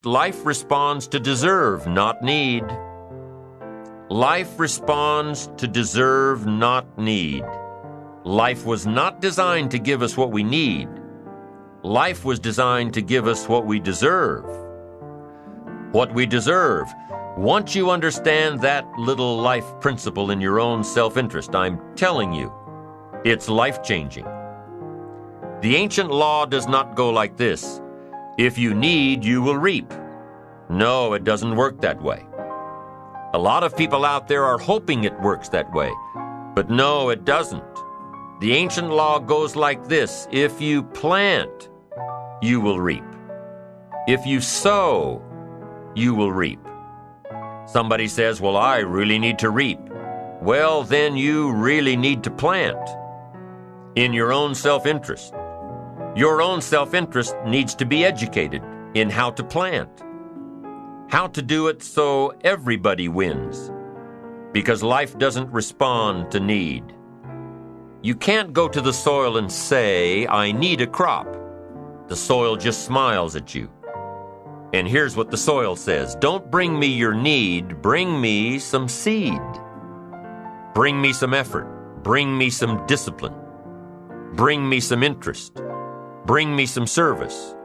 life responds to deserve, not need. Life responds to deserve, not need. Life was not designed to give us what we need. Life was designed to give us what we deserve. What we deserve. Once you understand that little life principle in your own self-interest, I'm telling you, it's life-changing. The ancient law does not go like this. If you need, you will reap. No, it doesn't work that way. A lot of people out there are hoping it works that way, but no, it doesn't. The ancient law goes like this. If you plant, you will reap. If you sow, you will reap. Somebody says, well, I really need to reap. Well, then you really need to plant in your own self-interest. Your own self-interest needs to be educated in how to plant, how to do it so everybody wins, because life doesn't respond to need. You can't go to the soil and say, I need a crop. The soil just smiles at you. And here's what the soil says. Don't bring me your need, bring me some seed. Bring me some effort. Bring me some discipline. Bring me some interest. Bring me some service.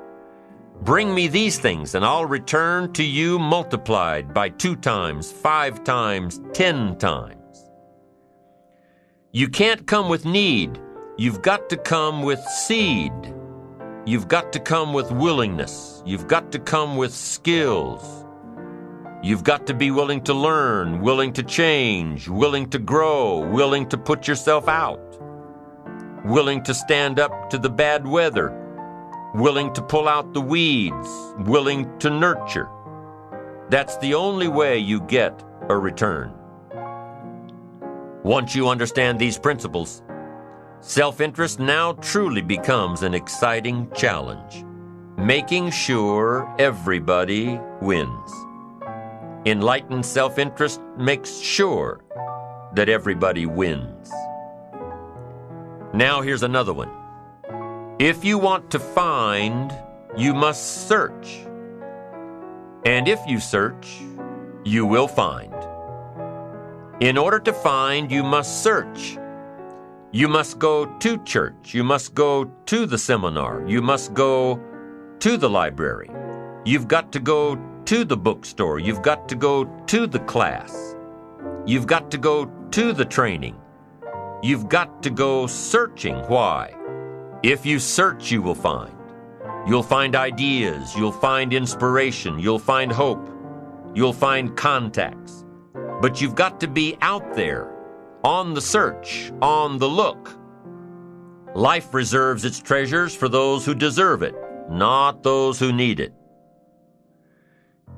Bring me these things, and I'll return to you multiplied by 2 times, 5 times, 10 times. You can't come with need. You've got to come with seed. You've got to come with willingness. You've got to come with skills. You've got to be willing to learn, willing to change, willing to grow, willing to put yourself out, willing to stand up to the bad weather, willing to pull out the weeds, willing to nurture. That's the only way you get a return. Once you understand these principles, self-interest now truly becomes an exciting challenge, making sure everybody wins. Enlightened self-interest makes sure that everybody wins. Now here's another one. If you want to find, you must search. And if you search, you will find. In order to find, you must search. You must go to church. You must go to the seminar. You must go to the library. You've got to go to the bookstore. You've got to go to the class. You've got to go to the training. You've got to go searching. Why? If you search, you will find. You'll find ideas. You'll find inspiration. You'll find hope. You'll find contacts. But you've got to be out there, on the search, on the look. Life reserves its treasures for those who deserve it, not those who need it.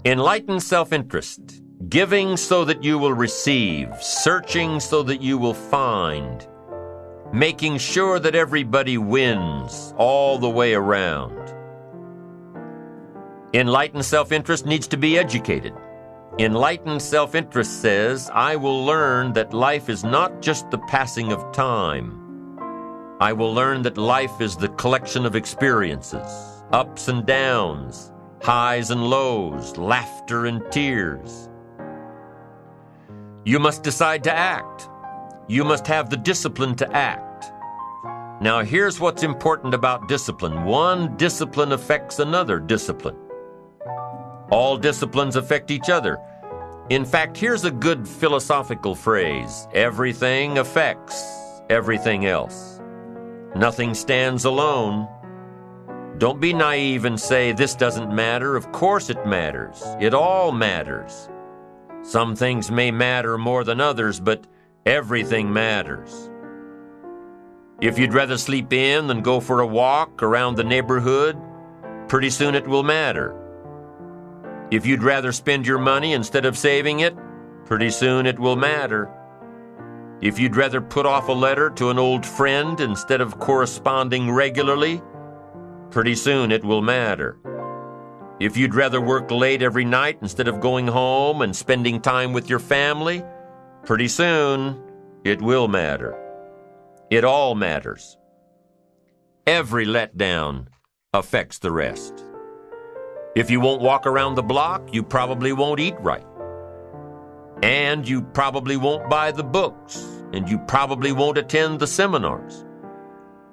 Enlightened self-interest, giving so that you will receive, searching so that you will find, making sure that everybody wins all the way around. Enlightened self-interest needs to be educated. Enlightened self-interest says, I will learn that life is not just the passing of time. I will learn that life is the collection of experiences, ups and downs, highs and lows, laughter and tears. You must decide to act. You must have the discipline to act. Now here's what's important about discipline. One discipline affects another discipline. All disciplines affect each other. In fact, here's a good philosophical phrase. Everything affects everything else. Nothing stands alone. Don't be naive and say, this doesn't matter. Of course it matters. It all matters. Some things may matter more than others, but everything matters. If you'd rather sleep in than go for a walk around the neighborhood, pretty soon it will matter. If you'd rather spend your money instead of saving it, pretty soon it will matter. If you'd rather put off a letter to an old friend instead of corresponding regularly, pretty soon it will matter. If you'd rather work late every night instead of going home and spending time with your family, pretty soon it will matter. It all matters. Every letdown affects the rest. If you won't walk around the block, you probably won't eat right. And you probably won't buy the books, and you probably won't attend the seminars,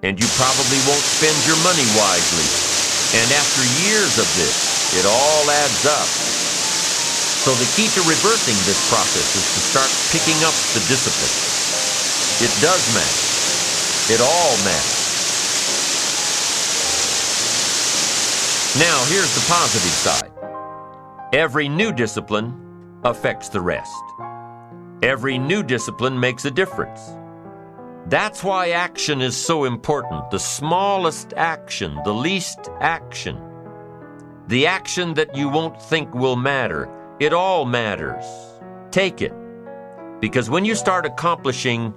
and you probably won't spend your money wisely. And after years of this, it all adds up. So the key to reversing this process is to start picking up the discipline. It does matter. It all matters. Now, here's the positive side. Every new discipline affects the rest. Every new discipline makes a difference. That's why action is so important. The smallest action, the least action. The action that you won't think will matter. It all matters. Take it. Because when you start accomplishing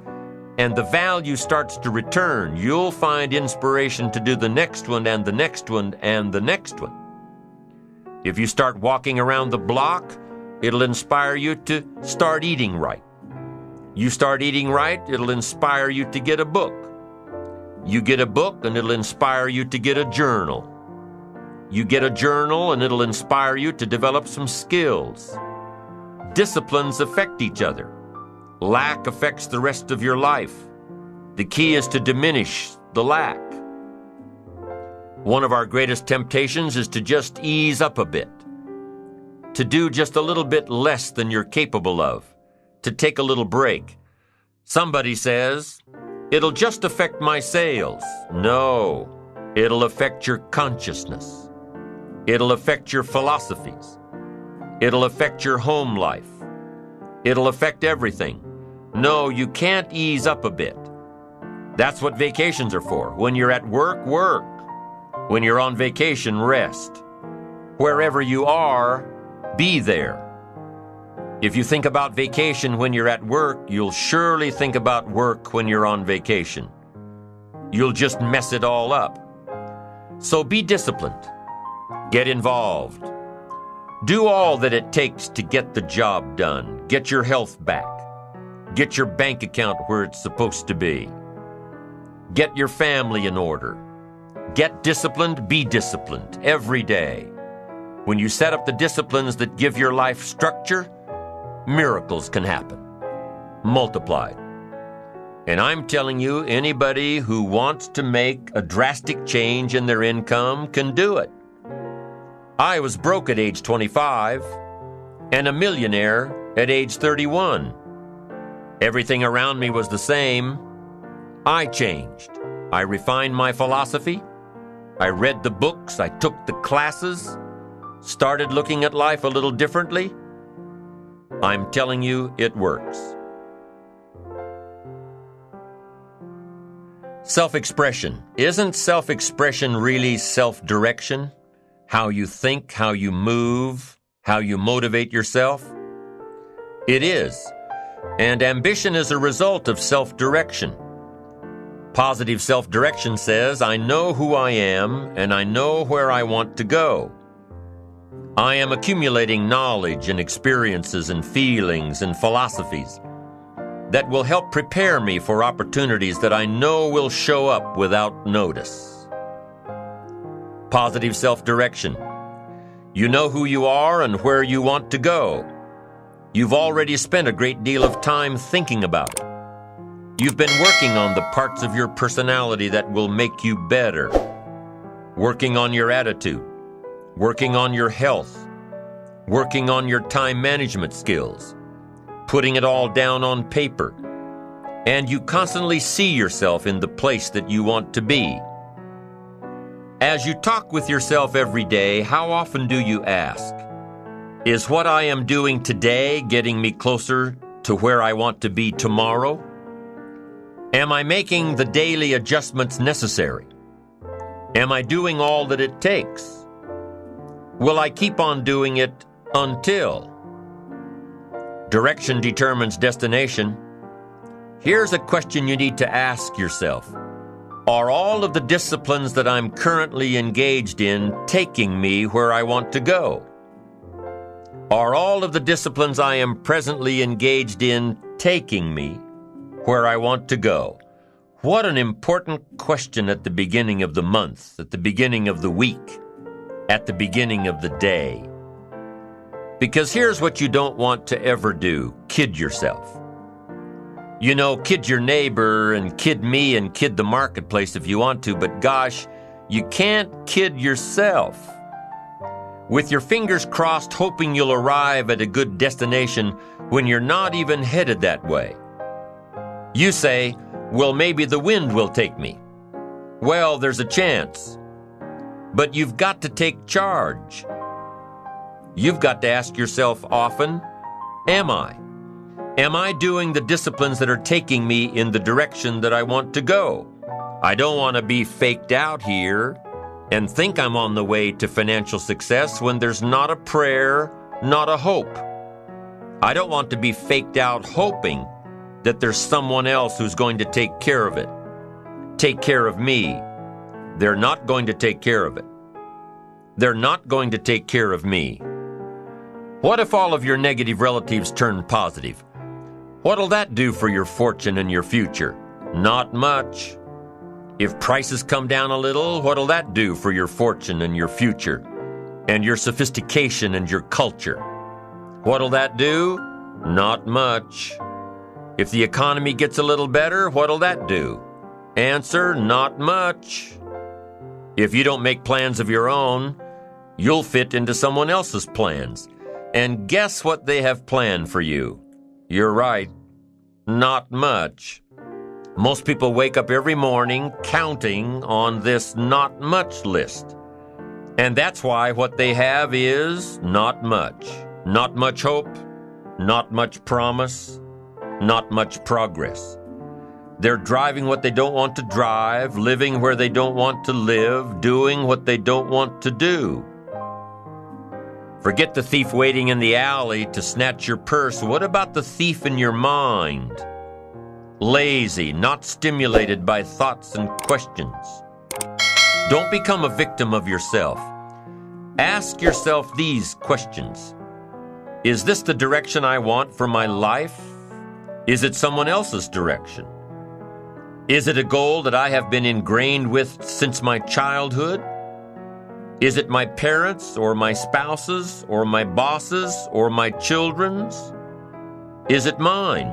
and the value starts to return, you'll find inspiration to do the next one and the next one and the next one. If you start walking around the block, it'll inspire you to start eating right. You start eating right, it'll inspire you to get a book. You get a book and it'll inspire you to get a journal. You get a journal and it'll inspire you to develop some skills. Disciplines affect each other. Lack affects the rest of your life. The key is to diminish the lack. One of our greatest temptations is to just ease up a bit, to do just a little bit less than you're capable of, to take a little break. Somebody says, "It'll just affect my sales." No, it'll affect your consciousness. It'll affect your philosophies. It'll affect your home life. It'll affect everything. No, you can't ease up a bit. That's what vacations are for. When you're at work, work. When you're on vacation, rest. Wherever you are, be there. If you think about vacation when you're at work, you'll surely think about work when you're on vacation. You'll just mess it all up. So be disciplined. Get involved. Do all that it takes to get the job done. Get your health back. Get your bank account where it's supposed to be. Get your family in order. Get disciplined, be disciplined every day. When you set up the disciplines that give your life structure, miracles can happen, multiplied. And I'm telling you, anybody who wants to make a drastic change in their income can do it. I was broke at age 25 and a millionaire at age 31. Everything around me was the same. I changed. I refined my philosophy. I read the books. I took the classes. Started looking at life a little differently. I'm telling you, it works. Self-expression. Isn't self-expression really self-direction? How you think, how you move, how you motivate yourself? It is. And ambition is a result of self-direction. Positive self-direction says, I know who I am and I know where I want to go. I am accumulating knowledge and experiences and feelings and philosophies that will help prepare me for opportunities that I know will show up without notice. Positive self-direction. You know who you are and where you want to go. You've already spent a great deal of time thinking about it. You've been working on the parts of your personality that will make you better. Working on your attitude. Working on your health. Working on your time management skills. Putting it all down on paper. And you constantly see yourself in the place that you want to be. As you talk with yourself every day, how often do you ask, is what I am doing today getting me closer to where I want to be tomorrow? Am I making the daily adjustments necessary? Am I doing all that it takes? Will I keep on doing it until? Direction determines destination. Here's a question you need to ask yourself. Are all of the disciplines that I'm currently engaged in taking me where I want to go? Are all of the disciplines I am presently engaged in taking me where I want to go? What an important question at the beginning of the month, at the beginning of the week. at the beginning of the day. Because here's what you don't want to ever do: kid yourself. You know, kid your neighbor and kid me and kid the marketplace if you want to, but gosh, you can't kid yourself. With your fingers crossed, hoping you'll arrive at a good destination when you're not even headed that way. You say, well, maybe the wind will take me. Well, there's a chance. But you've got to take charge. You've got to ask yourself often, am I? Am I doing the disciplines that are taking me in the direction that I want to go? I don't want to be faked out here and think I'm on the way to financial success when there's not a prayer, not a hope. I don't want to be faked out hoping that there's someone else who's going to take care of it. Take care of me. They're not going to take care of it. They're not going to take care of me. What if all of your negative relatives turn positive? What'll that do for your fortune and your future? Not much. If prices come down a little, what'll that do for your fortune and your future, and your sophistication and your culture? What'll that do? Not much. If the economy gets a little better, what'll that do? Answer, not much. If you don't make plans of your own, you'll fit into someone else's plans. And guess what they have planned for you? You're right, not much. Most people wake up every morning counting on this not much list. And that's why what they have is not much. Not much hope, not much promise, not much progress. They're driving what they don't want to drive, living where they don't want to live, doing what they don't want to do. Forget the thief waiting in the alley to snatch your purse. What about the thief in your mind? Lazy, not stimulated by thoughts and questions. Don't become a victim of yourself. Ask yourself these questions. Is this the direction I want for my life? Is it someone else's direction? Is it a goal that I have been ingrained with since my childhood? Is it my parents' or my spouse's or my boss's or my children's? Is it mine?